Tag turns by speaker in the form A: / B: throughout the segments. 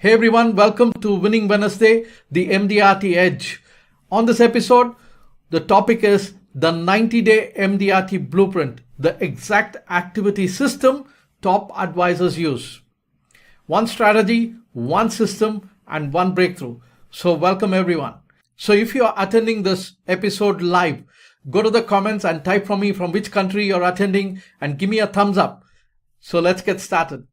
A: Hey everyone, welcome to Winning Wednesday, the MDRT Edge. On this episode, the topic is the 90-day MDRT blueprint, the exact activity system top advisors use. One strategy, one system, and one breakthrough. So welcome everyone. So if you are attending this episode live, go to the comments and type from me from which country you're attending and give me a thumbs up. So let's get started.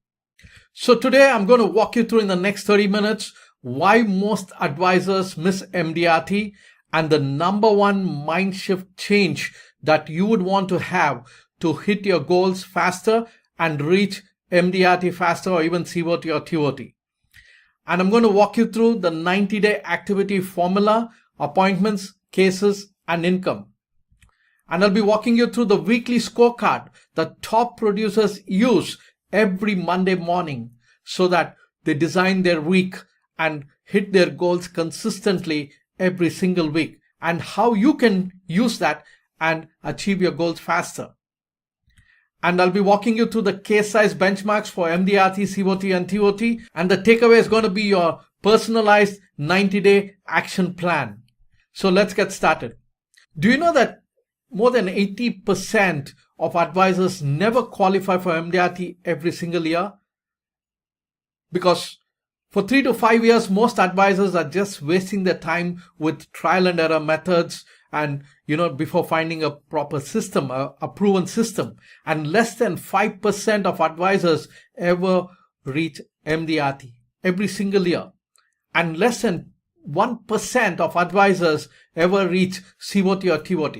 A: So today I'm going to walk you through in the next 30 minutes why most advisors miss MDRT and the number one mind shift change that you would want to have to hit your goals faster and reach MDRT faster or even COT or TOT. And I'm going to walk you through the 90-day activity formula, appointments, cases, and income. And I'll be walking you through the weekly scorecard that top producers use every Monday morning so that they design their week and hit their goals consistently every single week, and how you can use that and achieve your goals faster. And I'll be walking you through the case size benchmarks for MDRT, COT, and TOT, and the takeaway is going to be your personalized 90-day action plan. So let's get started. Do you know that more than 80% of advisors never qualify for MDRT every single year? Because for 3 to 5 years, most advisors are just wasting their time with trial and error methods and, before finding a proper system, a proven system. And less than 5% of advisors ever reach MDRT every single year. And less than 1% of advisors ever reach COT or TOT.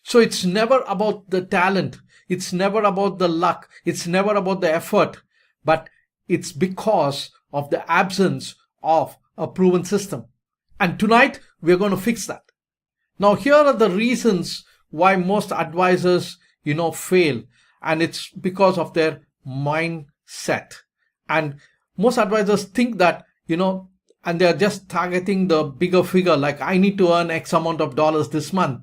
A: So it's never about the talent. It's never about the luck. It's never about the effort. But it's because of the absence of a proven system. And tonight, we're going to fix that. Now, here are the reasons why most advisors, fail. And it's because of their mindset. And most advisors think that, and they're just targeting the bigger figure, like I need to earn X amount of dollars this month.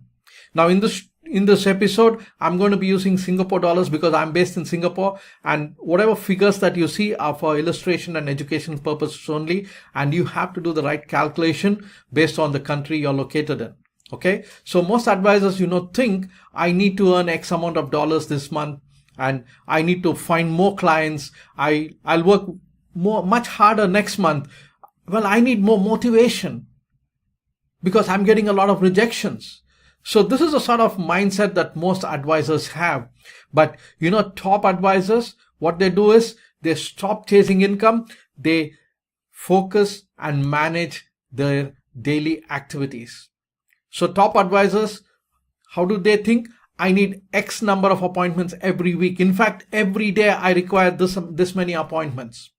A: Now, in this episode, I'm going to be using Singapore dollars because I'm based in Singapore, and whatever figures that you see are for illustration and educational purposes only, and you have to do the right calculation based on the country you're located in. Okay, so most advisors, think I need to earn X amount of dollars this month, and I need to find more clients. I'll work much harder next month. Well, I need more motivation because I'm getting a lot of rejections. So this is a sort of mindset that most advisors have. But top advisors, what they do is they stop chasing income. They focus and manage their daily activities. So top advisors, how do they think? I need X number of appointments every week. In fact, every day I require this many appointments.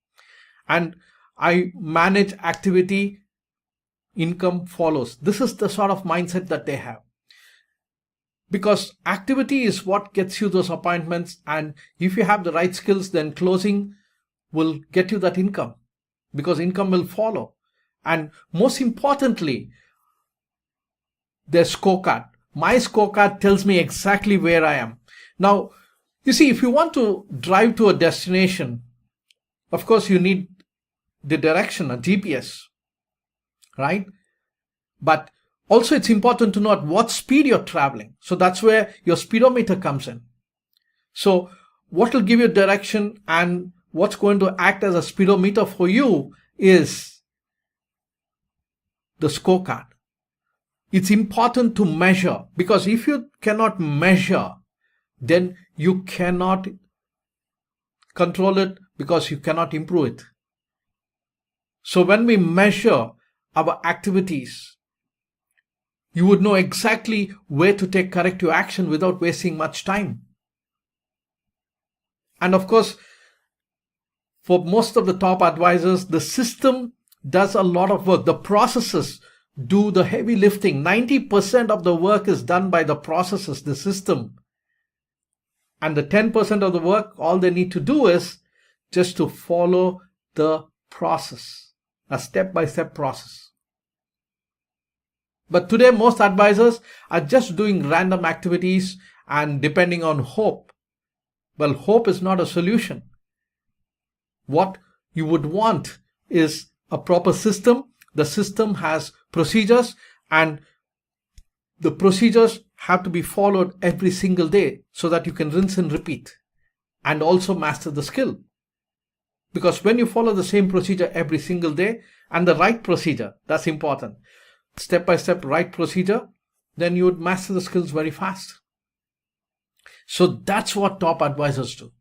A: And I manage activity, income follows. This is the sort of mindset that they have. Because activity is what gets you those appointments, and if you have the right skills, then closing will get you that income, because income will follow. And most importantly, their scorecard. My scorecard tells me exactly where I am. Now, you see, if you want to drive to a destination, of course you need the direction, a GPS, right? But also, it's important to know at what speed you're traveling. So that's where your speedometer comes in. So what will give you direction and what's going to act as a speedometer for you is the scorecard. It's important to measure, because if you cannot measure, then you cannot control it, because you cannot improve it. So when we measure our activities, you would know exactly where to take corrective action without wasting much time. And of course, for most of the top advisors, the system does a lot of work. The processes do the heavy lifting. 90% of the work is done by the processes, the system. And the 10% of the work, all they need to do is just to follow the process, a step-by-step process. But today, most advisors are just doing random activities and depending on hope. Well, hope is not a solution. What you would want is a proper system. The system has procedures, and the procedures have to be followed every single day so that you can rinse and repeat and also master the skill. Because when you follow the same procedure every single day, and the right procedure, that's important, step by step right procedure, then you would master the skills very fast. So that's what top advisors do.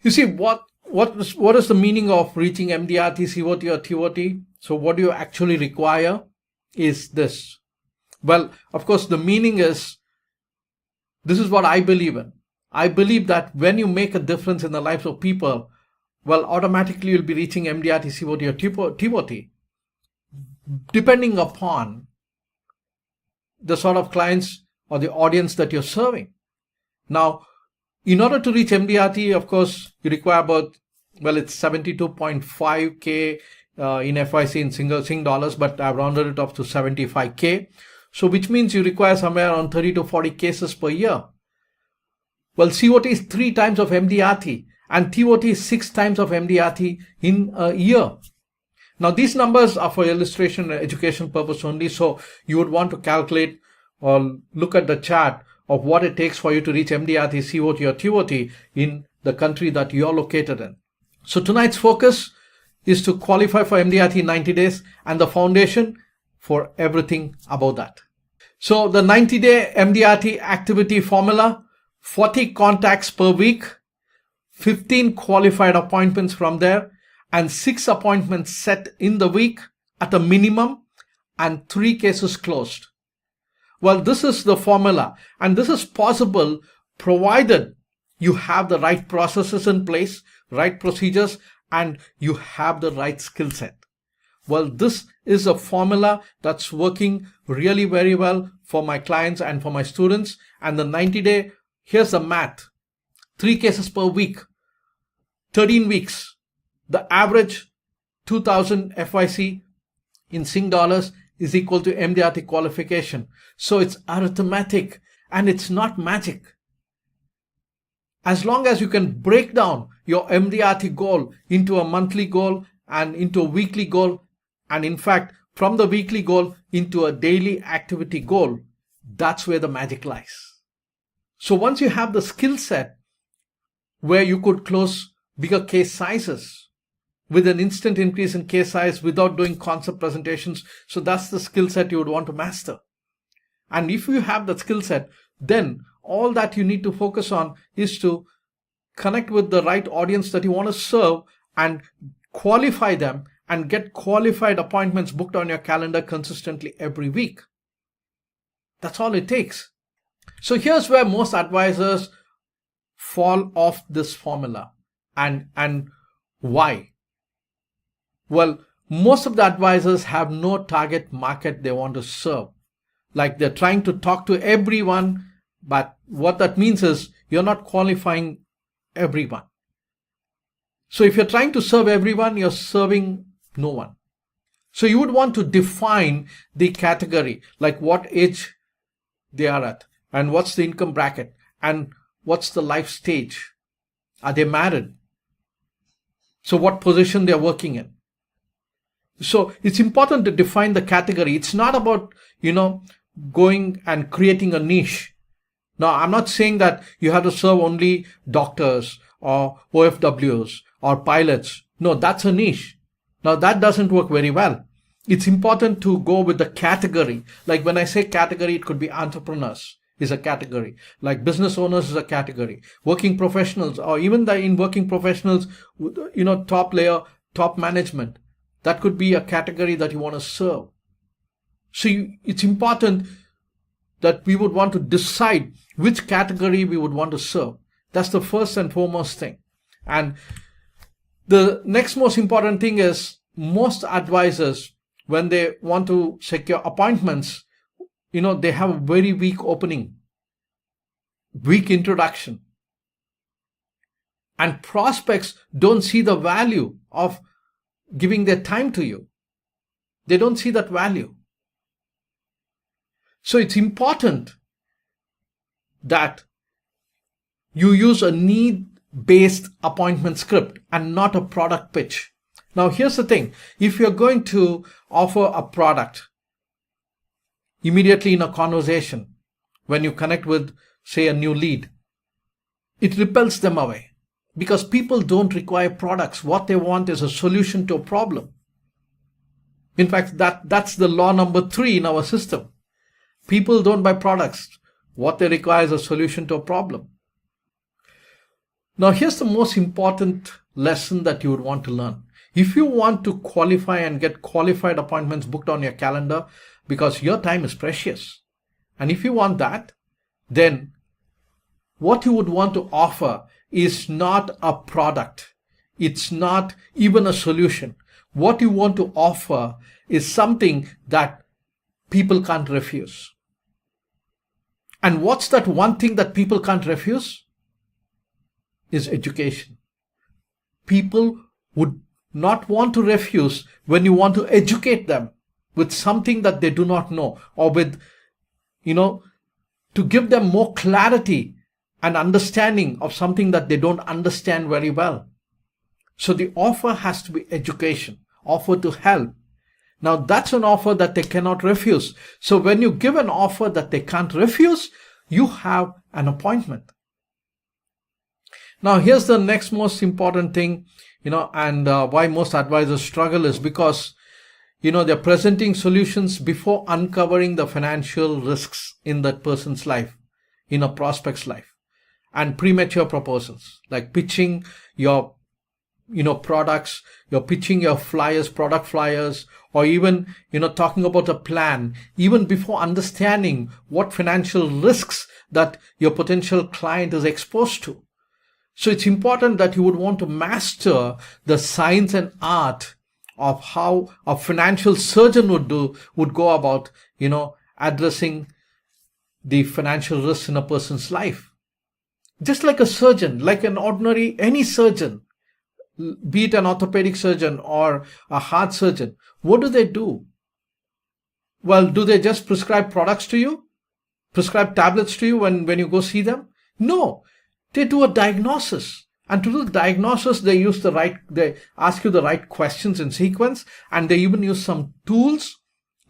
A: You see, what is the meaning of reaching MDRT, COT or TOT? So what do you actually require is this. Well, of course, the meaning is, this is what I believe in. I believe that when you make a difference in the lives of people, well, automatically you'll be reaching MDRT, COT or TOT, depending upon the sort of clients or the audience that you're serving. Now, in order to reach MDRT, of course, you require about, well, it's 72.5K in FYC in Sing dollars, but I've rounded it up to 75K. So which means you require somewhere around 30 to 40 cases per year. Well, COT is 3 times of MDRT and TOT is 6 times of MDRT in a year. Now, these numbers are for illustration and education purpose only. So you would want to calculate or look at the chart of what it takes for you to reach MDRT, COT or TOT in the country that you're located in. So tonight's focus is to qualify for MDRT in 90 days and the foundation for everything about that. So the 90-day MDRT activity formula: 40 contacts per week, 15 qualified appointments from there, and 6 appointments set in the week at a minimum, and 3 cases closed. Well, this is the formula, and this is possible provided you have the right processes in place, right procedures, and you have the right skill set. Well, this is a formula that's working really very well for my clients and for my students. And the 90-day, here's the math: 3 cases per week, 13 weeks. The average 2000 FYC in Sing dollars is equal to MDRT qualification. So it's arithmetic and it's not magic. As long as you can break down your MDRT goal into a monthly goal and into a weekly goal, and in fact, from the weekly goal into a daily activity goal, that's where the magic lies. So once you have the skill set where you could close bigger case sizes with an instant increase in case size without doing concept presentations, so that's the skill set you would want to master. And if you have that skill set, then all that you need to focus on is to connect with the right audience that you want to serve and qualify them and get qualified appointments booked on your calendar consistently every week. That's all it takes. So here's where most advisors fall off this formula. And why? Well, most of the advisors have no target market they want to serve. Like they're trying to talk to everyone, but what that means is you're not qualifying everyone. So if you're trying to serve everyone, you're serving no one. So you would want to define the category, like what age they are at, and what's the income bracket, and what's the life stage. Are they married? So what position they're working in. So it's important to define the category. It's not about, going and creating a niche. Now, I'm not saying that you have to serve only doctors or OFWs or pilots. No, that's a niche. Now, that doesn't work very well. It's important to go with the category. Like when I say category, it could be entrepreneurs is a category. Like business owners is a category. Working professionals, or even in working professionals, top layer, top management. That could be a category that you want to serve. So it's important that we would want to decide which category we would want to serve. That's the first and foremost thing. And the next most important thing is most advisors, when they want to secure appointments, they have a very weak opening, weak introduction. And prospects don't see the value of giving their time to you. They don't see that value. So it's important that you use a need-based appointment script and not a product pitch. Now, here's the thing. If you're going to offer a product immediately in a conversation, when you connect with, say, a new lead, it repels them away because people don't require products. What they want is a solution to a problem. In fact, that's the law number 3 in our system. People don't buy products. What they require is a solution to a problem. Now, here's the most important lesson that you would want to learn. If you want to qualify and get qualified appointments booked on your calendar, because your time is precious, and if you want that, then what you would want to offer is not a product. It's not even a solution. What you want to offer is something that people can't refuse. And what's that one thing that people can't refuse? Is education. People would not want to refuse when you want to educate them with something that they do not know, or with, to give them more clarity and understanding of something that they don't understand very well. So the offer has to be education, offer to help. Now that's an offer that they cannot refuse. So when you give an offer that they can't refuse, you have an appointment. Now here's the next most important thing, and why most advisors struggle is because, they're presenting solutions before uncovering the financial risks in that person's life, in a prospect's life, and premature proposals, like pitching your, products, you're pitching your flyers, product flyers, or even, talking about a plan, even before understanding what financial risks that your potential client is exposed to. So it's important that you would want to master the science and art of how a financial surgeon would go about, addressing the financial risks in a person's life. Just like a surgeon, like any surgeon, be it an orthopedic surgeon or a heart surgeon, what do? Well, do they just prescribe products to you? Prescribe tablets to you when you go see them? No. They do a diagnosis, and to do the diagnosis, they ask you the right questions in sequence, and they even use some tools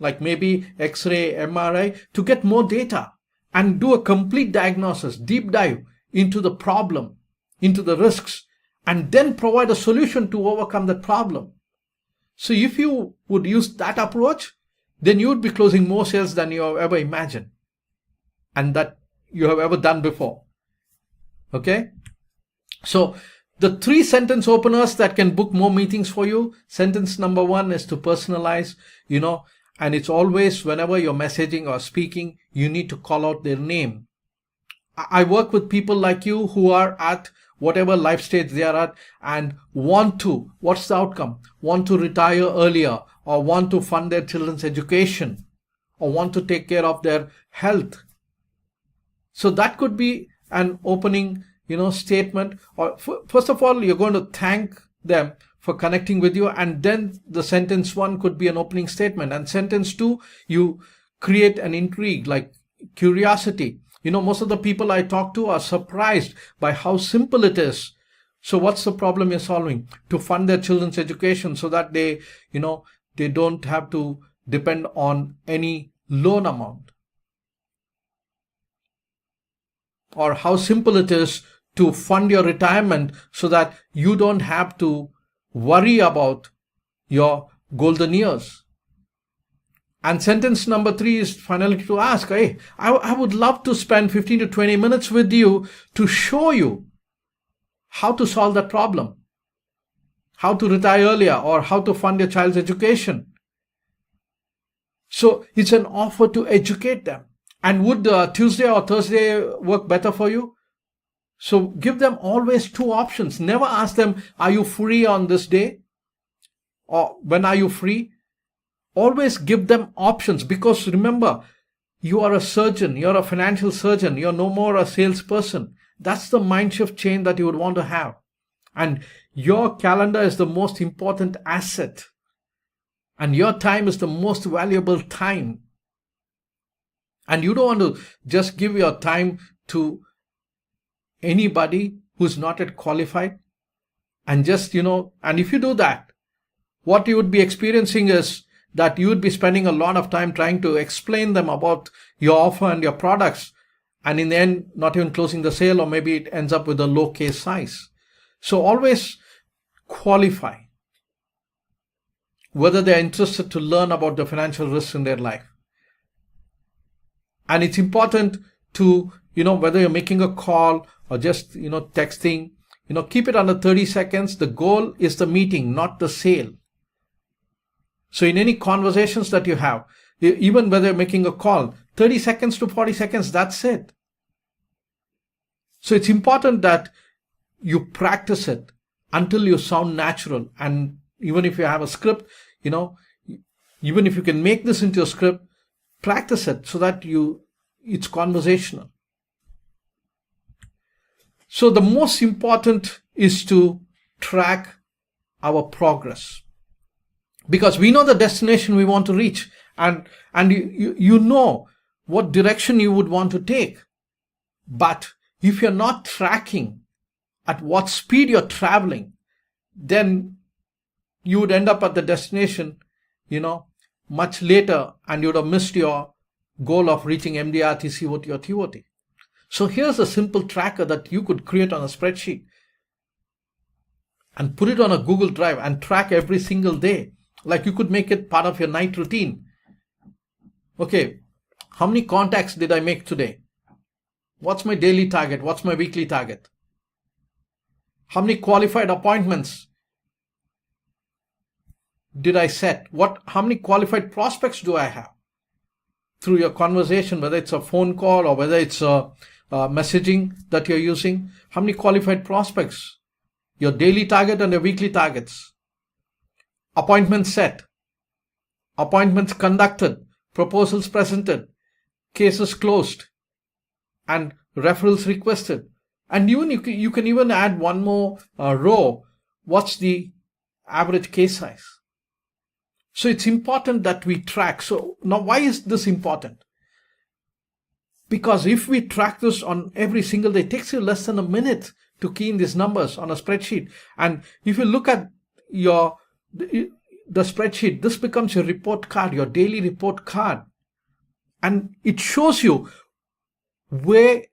A: like maybe X-ray, MRI to get more data and do a complete diagnosis, deep dive into the problem, into the risks, and then provide a solution to overcome that problem. So if you would use that approach, then you would be closing more sales than you have ever imagined and that you have ever done before. Okay, so the 3 sentence openers that can book more meetings for you. Sentence number 1 is to personalize, and it's always whenever you're messaging or speaking, you need to call out their name. I work with people like you who are at whatever life stage they are at and what's the outcome? Want to retire earlier, or want to fund their children's education, or want to take care of their health. So that could be an opening, statement. Or first of all, you're going to thank them for connecting with you, and then the sentence 1 could be an opening statement, and sentence 2, you create an intrigue, like curiosity. Most of the people I talk to are surprised by how simple it is. So what's the problem you're solving? To fund their children's education so that they don't have to depend on any loan amount. Or how simple it is to fund your retirement so that you don't have to worry about your golden years. And sentence number 3 is finally to ask, hey, I would love to spend 15 to 20 minutes with you to show you how to solve that problem, how to retire earlier, or how to fund your child's education. So it's an offer to educate them. And would Tuesday or Thursday work better for you? So give them always 2 options. Never ask them, are you free on this day? Or when are you free? Always give them options, because remember, you are a surgeon, you're a financial surgeon, you're no more a salesperson. That's the mind shift change that you would want to have. And your calendar is the most important asset. And your time is the most valuable time. And you don't want to just give your time to anybody who's not yet qualified. And just, and if you do that, what you would be experiencing is that you would be spending a lot of time trying to explain them about your offer and your products, and in the end, not even closing the sale, or maybe it ends up with a low case size. So always qualify whether they're interested to learn about the financial risks in their life. And it's important to, whether you're making a call or just, texting, keep it under 30 seconds. The goal is the meeting, not the sale. So in any conversations that you have, even whether you're making a call, 30 seconds to 40 seconds, that's it. So it's important that you practice it until you sound natural. And even if you have a script, even if you can make this into a script, practice it so that it's conversational. So the most important is to track our progress, because we know the destination we want to reach, and you know what direction you would want to take. But if you're not tracking at what speed you're traveling, then you would end up at the destination, much later, and you would have missed your goal of reaching MDRT, COT, or TOT. So here's a simple tracker that you could create on a spreadsheet and put it on a Google Drive and track every single day. Like you could make it part of your night routine. Okay, how many contacts did I make today? What's my daily target? What's my weekly target? How many qualified appointments did I set? How many qualified prospects do I have? Through your conversation, whether it's a phone call or whether it's a messaging that you're using, how many qualified prospects? Your daily target and your weekly targets. Appointments set, appointments conducted, proposals presented, cases closed, and referrals requested. And even you can even add one more row. What's the average case size? So it's important that we track. So now, why is this important? Because if we track this on every single day, it takes you less than a minute to key in these numbers on a spreadsheet. And if you look at the spreadsheet, this becomes your report card, your daily report card. And it shows you where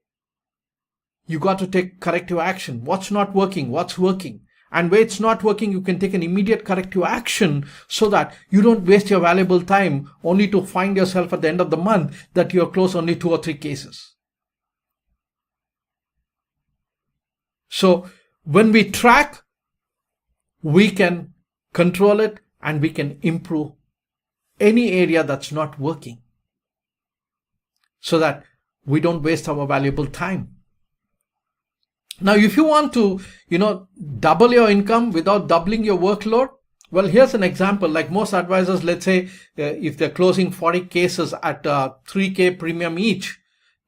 A: you got to take corrective action, what's not working, what's working. And where it's not working, you can take an immediate corrective action so that you don't waste your valuable time only to find yourself at the end of the month that you're close only 2 or 3 cases. So when we track, we can control it and we can improve any area that's not working so that we don't waste our valuable time. Now, if you want to, double your income without doubling your workload, well, here's an example. Like most advisors, let's say if they're closing 40 cases at 3K premium each,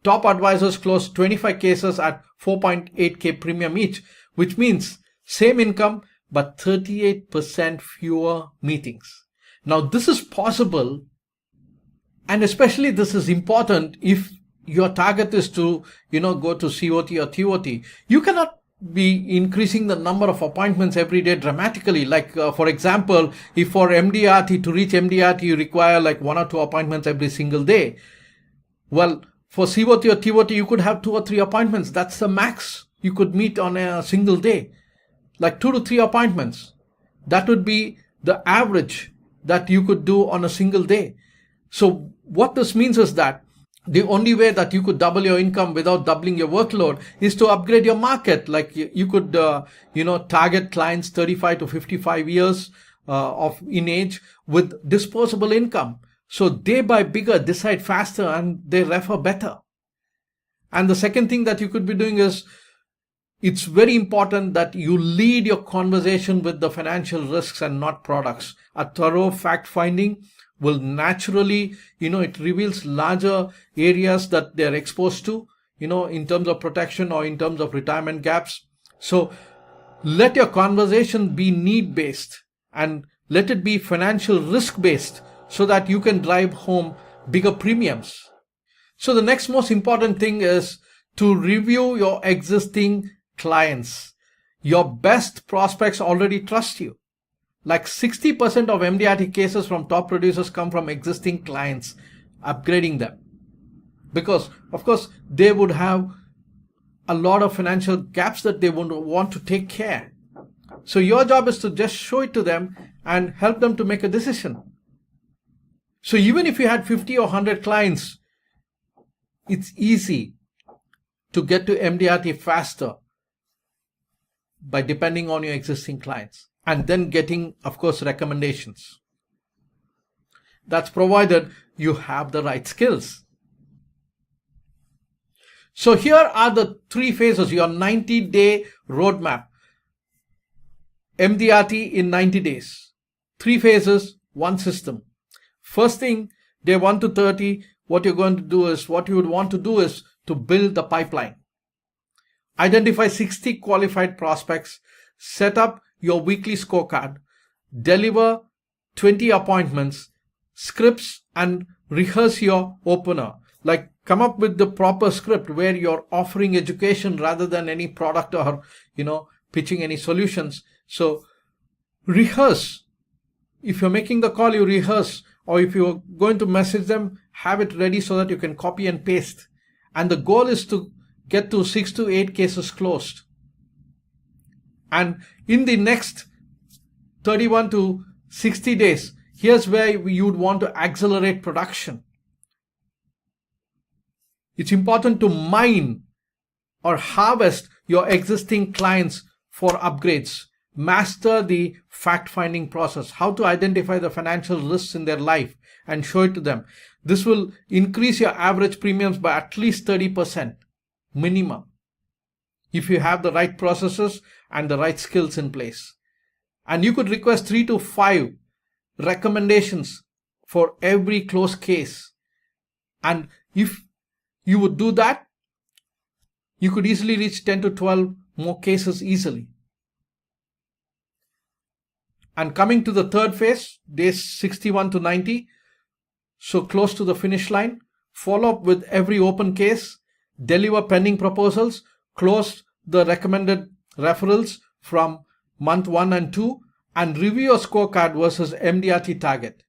A: top advisors close 25 cases at 4.8K premium each, which means same income, but 38% fewer meetings. Now, this is possible, and especially this is important if your target is to, go to COT or TOT. You cannot be increasing the number of appointments every day dramatically. Like, for example, if for MDRT, to reach MDRT, you require like 1 or 2 appointments every single day. Well, for COT or TOT, you could have 2 or 3 appointments. That's the max you could meet on a single day. Like 2 to 3 appointments. That would be the average that you could do on a single day. So what this means is that the only way that you could double your income without doubling your workload is to upgrade your market. Like you could, target clients 35 to 55 years in age with disposable income. So they buy bigger, decide faster, and they refer better. And the second thing that you could be doing is, it's very important that you lead your conversation with the financial risks and not products. A thorough fact finding will naturally, it reveals larger areas that they're exposed to, in terms of protection or in terms of retirement gaps. So let your conversation be need-based and let it be financial risk-based so that you can drive home bigger premiums. So the next most important thing is to review your existing clients. Your best prospects already trust you. Like 60% of MDRT cases from top producers come from existing clients upgrading them. Because, of course, they would have a lot of financial gaps that they would want to take care. So your job is to just show it to them and help them to make a decision. So even if you had 50 or 100 clients, it's easy to get to MDRT faster by depending on your existing clients and then getting, of course, recommendations. That's provided you have the right skills. So here are the 3 phases, your 90-day roadmap. MDRT in 90 days. 3 phases, 1 system. First thing, day 1 to 30, what you would want to do is to build the pipeline. Identify 60 qualified prospects, set up your weekly scorecard, deliver 20 appointments, scripts, and rehearse your opener. Like, come up with the proper script where you're offering education rather than any product or, pitching any solutions. So rehearse. If you're making the call, you rehearse. Or if you're going to message them, have it ready so that you can copy and paste. And the goal is to get to 6 to 8 cases closed. And in the next 31 to 60 days, here's where you'd want to accelerate production. It's important to mine or harvest your existing clients for upgrades. Master the fact-finding process, how to identify the financial risks in their life and show it to them. This will increase your average premiums by at least 30% minimum if you have the right processes and the right skills in place. And you could request 3 to 5 recommendations for every closed case. And if you would do that, you could easily reach 10 to 12 more cases easily. And coming to the third phase, days 61 to 90, so close to the finish line, follow up with every open case, deliver pending proposals, close the recommended referrals from month 1 and 2, and review your scorecard versus MDRT target.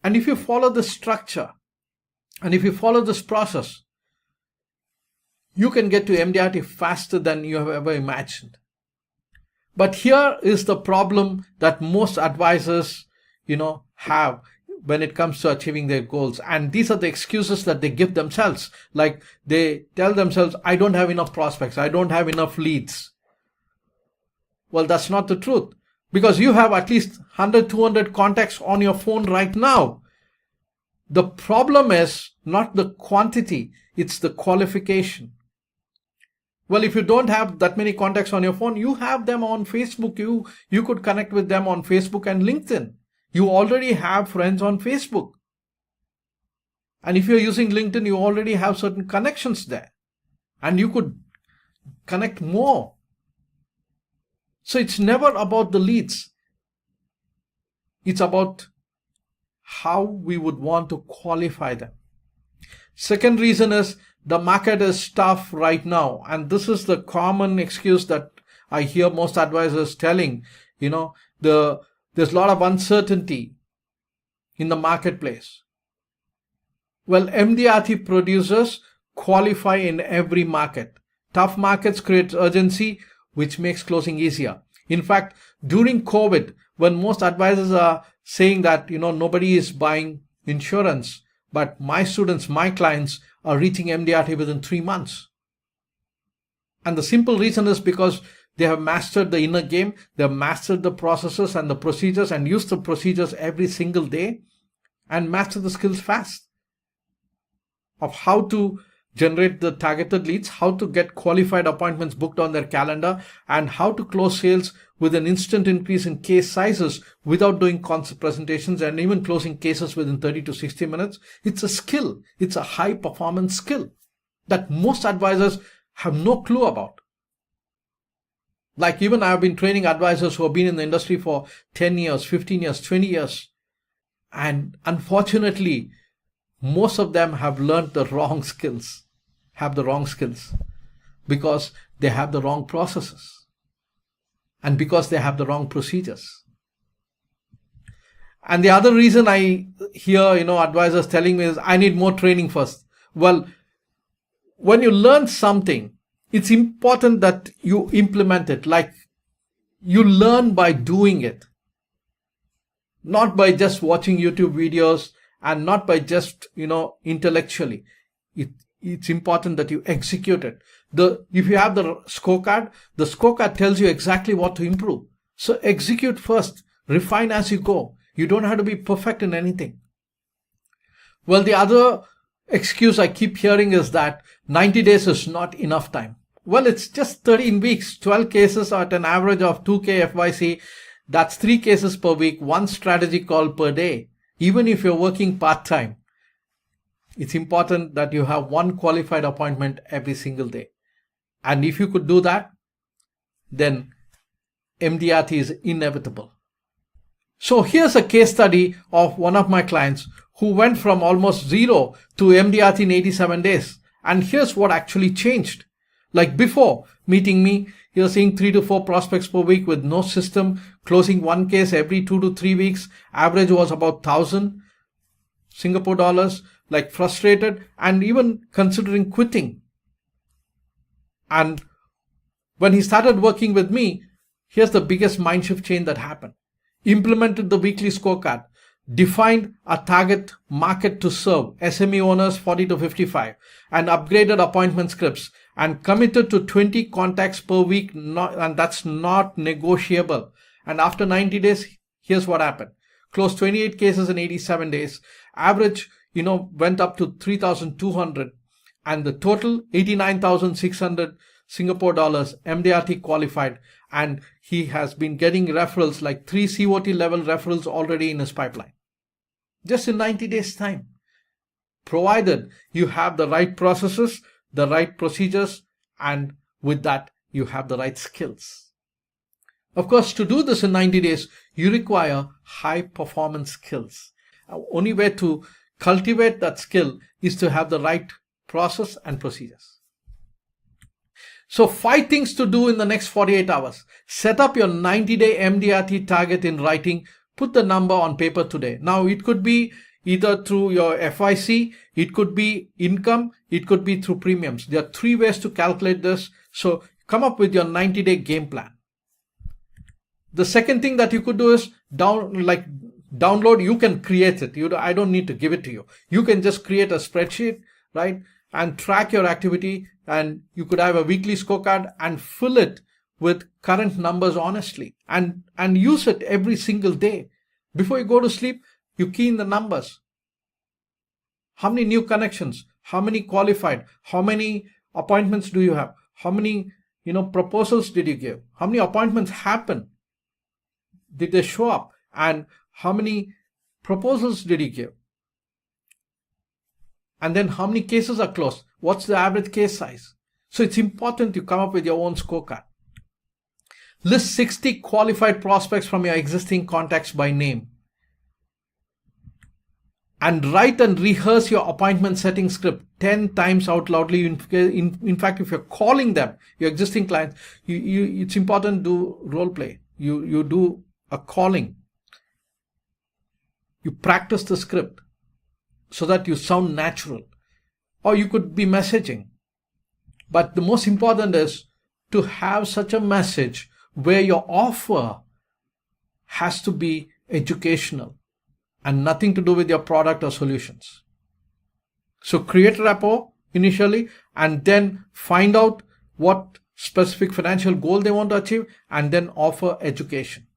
A: And if you follow this structure, and if you follow this process, you can get to MDRT faster than you have ever imagined. But here is the problem that most advisors, have when it comes to achieving their goals. And these are the excuses that they give themselves. Like they tell themselves, I don't have enough prospects. I don't have enough leads. Well, that's not the truth, because you have at least 100, 200 contacts on your phone right now. The problem is not the quantity, it's the qualification. Well, if you don't have that many contacts on your phone, you have them on Facebook. You could connect with them on Facebook and LinkedIn. You already have friends on Facebook. And if you're using LinkedIn, you already have certain connections there. And you could connect more. So it's never about the leads. It's about how we would want to qualify them. Second reason is the market is tough right now. And this is the common excuse that I hear most advisors telling. There's a lot of uncertainty in the marketplace. Well, MDRT producers qualify in every market. Tough markets create urgency, which makes closing easier. In fact, during COVID, when most advisors are saying that, nobody is buying insurance, but my students, my clients are reaching MDRT within 3 months. And the simple reason is because they have mastered the inner game, they have mastered the processes and the procedures and used the procedures every single day and mastered the skills fast of how to generate the targeted leads, how to get qualified appointments booked on their calendar, and how to close sales with an instant increase in case sizes without doing concept presentations and even closing cases within 30 to 60 minutes. It's a skill. It's a high performance skill that most advisors have no clue about. Like even I've been training advisors who have been in the industry for 10 years, 15 years, 20 years. And unfortunately, most of them have learned the wrong skills, because they have the wrong processes. and because they have the wrong procedures. And the other reason I hear, advisors telling me is I need more training first. Well, when you learn something, it's important that you implement it. Like, you learn by doing it, not by just watching YouTube videos and not by just, intellectually. It's important that you execute it. If you have the scorecard tells you exactly what to improve. So execute first, refine as you go. You don't have to be perfect in anything. Well, the other excuse I keep hearing is that 90 days is not enough time. Well, it's just 13 weeks, 12 cases at an average of 2K FYC. That's 3 cases per week, 1 strategy call per day. Even if you're working part-time, it's important that you have 1 qualified appointment every single day. And if you could do that, then MDRT is inevitable. So here's a case study of one of my clients who went from almost 0 to MDRT in 87 days. And here's what actually changed. Like before meeting me, you're seeing 3 to 4 prospects per week with no system, closing 1 case every 2 to 3 weeks. Average was about 1,000 Singapore dollars, like frustrated and even considering quitting. And when he started working with me, here's the biggest mind shift change that happened. Implemented the weekly scorecard, defined a target market to serve, SME owners 40 to 55, and upgraded appointment scripts, and committed to 20 contacts per week, and that's not negotiable. And after 90 days, here's what happened. Closed 28 cases in 87 days. Average, went up to 3,200, and the total 89,600 Singapore dollars MDRT qualified, and he has been getting referrals, like 3 COT level referrals already in his pipeline. Just in 90 days time. Provided you have the right processes, the right procedures, and with that, you have the right skills. Of course, to do this in 90 days, you require high performance skills. Only way to cultivate that skill is to have the right process and procedures. So 5 things to do in the next 48 hours. Set up your 90-day MDRT target in writing. Put the number on paper today. Now, it could be either through your FIC, it could be income, it could be through premiums. There are 3 ways to calculate this. So come up with your 90-day game plan. The second thing that you could do is download. You can create it. I don't need to give it to you. You can just create a spreadsheet, right? And track your activity, and you could have a weekly scorecard and fill it with current numbers honestly, and use it every single day. Before you go to sleep, you key in the numbers. How many new connections? How many qualified? How many appointments do you have? How many, proposals did you give? How many appointments happened? Did they show up? And how many proposals did you give? And then how many cases are closed? What's the average case size? So it's important you come up with your own scorecard. List 60 qualified prospects from your existing contacts by name. And write and rehearse your appointment setting script 10 times out loudly. In fact, if you're calling them, your existing clients, it's important to do role play. You do a calling. You practice the script so that you sound natural. Or you could be messaging. But the most important is to have such a message where your offer has to be educational and nothing to do with your product or solutions. So create rapport initially, and then find out what specific financial goal they want to achieve, and then offer education.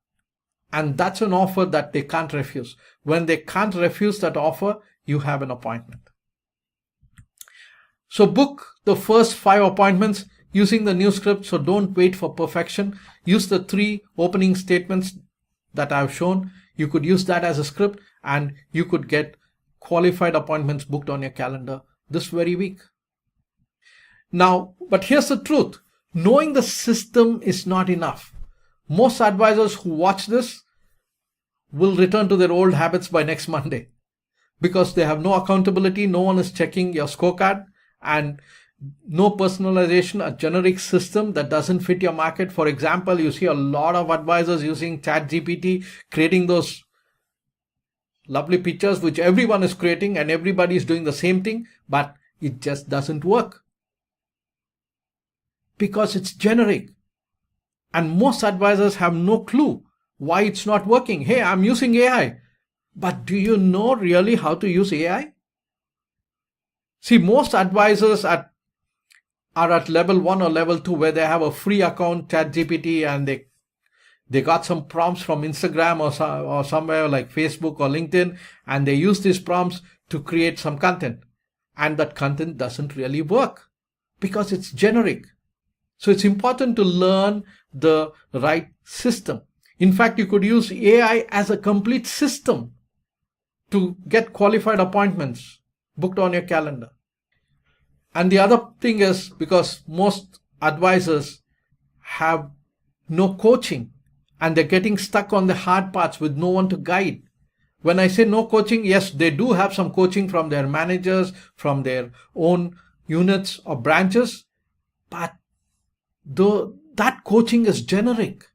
A: And that's an offer that they can't refuse. When they can't refuse that offer, you have an appointment. So book the first 5 appointments using the new script. So don't wait for perfection. Use the 3 opening statements that I've shown. You could use that as a script, and you could get qualified appointments booked on your calendar this very week. Now, but here's the truth. Knowing the system is not enough. Most advisors who watch this will return to their old habits by next Monday, because they have no accountability. No one is checking your scorecard, and No personalization, a generic system that doesn't fit your market. For example, you see a lot of advisors using ChatGPT, creating those lovely pictures which everyone is creating and everybody is doing the same thing, but it just doesn't work because it's generic. And most advisors have no clue why it's not working. Hey, I'm using AI, but do you know really how to use AI? See, most advisors are at level 1 or level 2 where they have a free account, ChatGPT, and they got some prompts from Instagram or somewhere like Facebook or LinkedIn, and they use these prompts to create some content. And that content doesn't really work because it's generic. So it's important to learn the right system. In fact, you could use AI as a complete system to get qualified appointments booked on your calendar. And the other thing is, because most advisors have no coaching and they're getting stuck on the hard parts with no one to guide. When I say no coaching, yes, they do have some coaching from their managers, from their own units or branches, but that coaching is generic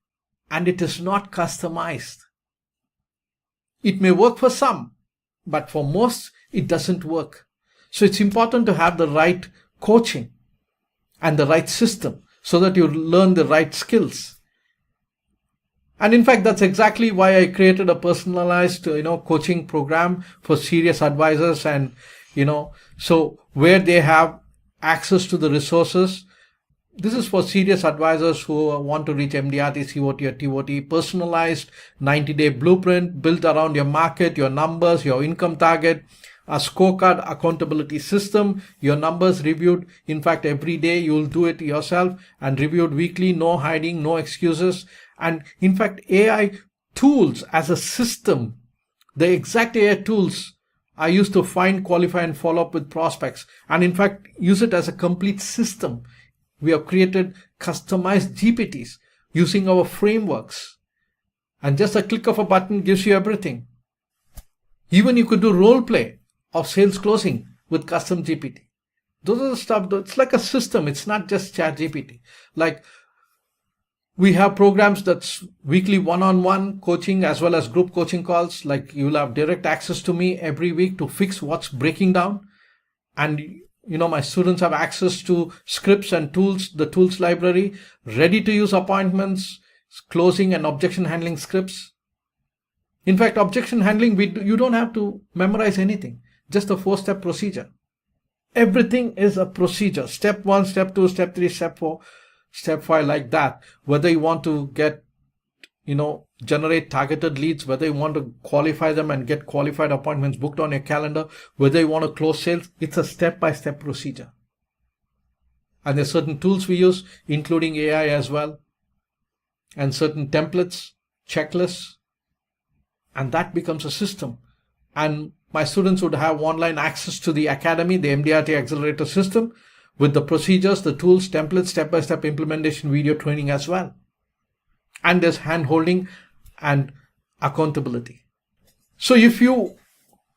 A: and it is not customized. It may work for some, but for most, it doesn't work. So it's important to have the right coaching and the right system so that you learn the right skills. And in fact, that's exactly why I created a personalized, coaching program for serious advisors, and, so where they have access to the resources. This is for serious advisors who want to reach MDRT, COT, or TOT, personalized 90-day blueprint built around your market, your numbers, your income target, a scorecard accountability system, your numbers reviewed. In fact, every day you'll do it yourself and reviewed weekly, no hiding, no excuses. And in fact, AI tools as a system, the exact AI tools are used to find, qualify, and follow up with prospects. And in fact, use it as a complete system. We have created customized GPTs using our frameworks. And just a click of a button gives you everything. Even you could do role play of sales closing with custom GPT. Those are the stuff. It's like a system. It's not just ChatGPT. Like, we have programs that's weekly one-on-one coaching as well as group coaching calls. Like, you'll have direct access to me every week to fix what's breaking down. And, my students have access to scripts and tools, the tools library, ready to use appointments, closing and objection handling scripts. In fact, objection handling, you don't have to memorize anything. Just a 4-step procedure. Everything is a procedure. Step 1, step 2, step 3, step 4, step 5, like that. Whether you want to get, generate targeted leads, whether you want to qualify them and get qualified appointments booked on your calendar, whether you want to close sales, it's a step-by-step procedure. And there's certain tools we use, including AI as well, and certain templates, checklists, and that becomes a system. And my students would have online access to the academy, the MDRT accelerator system, with the procedures, the tools, templates, step-by-step implementation, video training as well. And there's hand-holding and accountability. So if you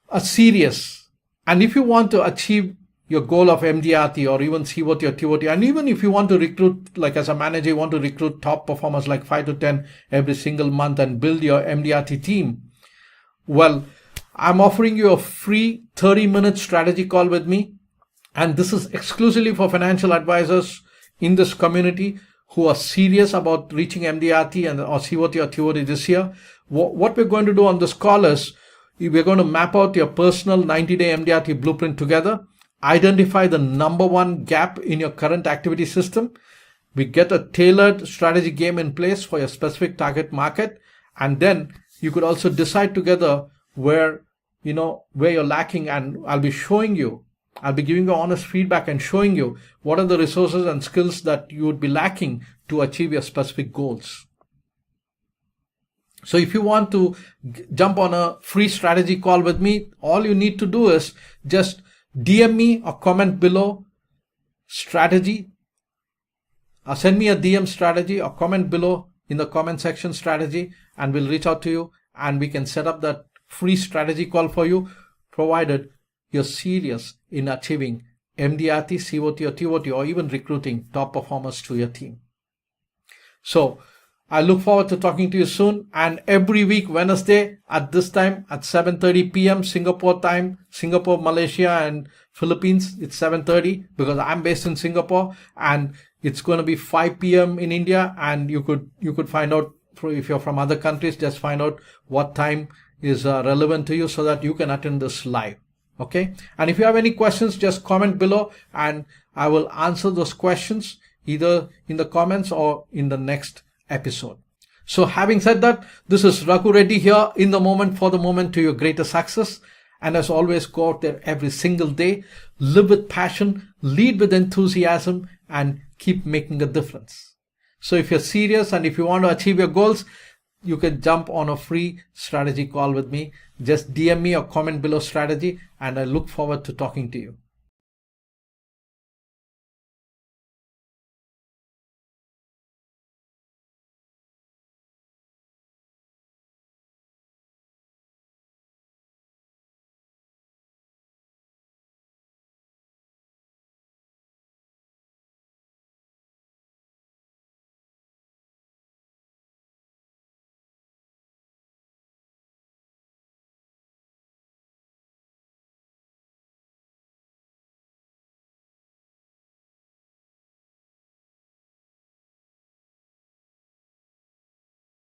A: are serious and if you want to achieve your goal of MDRT or even COT or TOT, and even if you want to recruit, like as a manager, you want to recruit top performers like 5 to 10 every single month and build your MDRT team, well, I'm offering you a free 30-minute strategy call with me. And this is exclusively for financial advisors in this community who are serious about reaching MDRT or COT or TOT this year. What we're going to do on this call is we're going to map out your personal 90-day MDRT blueprint together, identify the number one gap in your current activity system. We get a tailored strategy game in place for your specific target market. And then you could also decide together where you're lacking, and I'll be giving you honest feedback and showing you what are the resources and skills that you would be lacking to achieve your specific goals. So if you want to jump on a free strategy call with me, all you need to do is just DM me or comment below strategy, or send me a DM strategy or comment below in the comment section strategy, and we'll reach out to you and we can set up that free strategy call for you, provided you're serious in achieving MDRT, COT or TOT, or even recruiting top performers to your team. So I look forward to talking to you soon. And every week, Wednesday at this time at 7:30 p.m. Singapore time, Singapore, Malaysia, and Philippines, it's 7:30 because I'm based in Singapore, and it's going to be 5 p.m. in India. And you could find out, if you're from other countries, just find out what time is relevant to you so that you can attend this live. Okay. And if you have any questions, just comment below and I will answer those questions either in the comments or in the next episode. So having said that, this is Raghu Reddy here, in the moment, for the moment, to your greater success. And as always, go out there every single day, live with passion, lead with enthusiasm, and keep making a difference. So if you're serious and if you want to achieve your goals, you can jump on a free strategy call with me. Just DM me or comment below strategy, and I look forward to talking to you.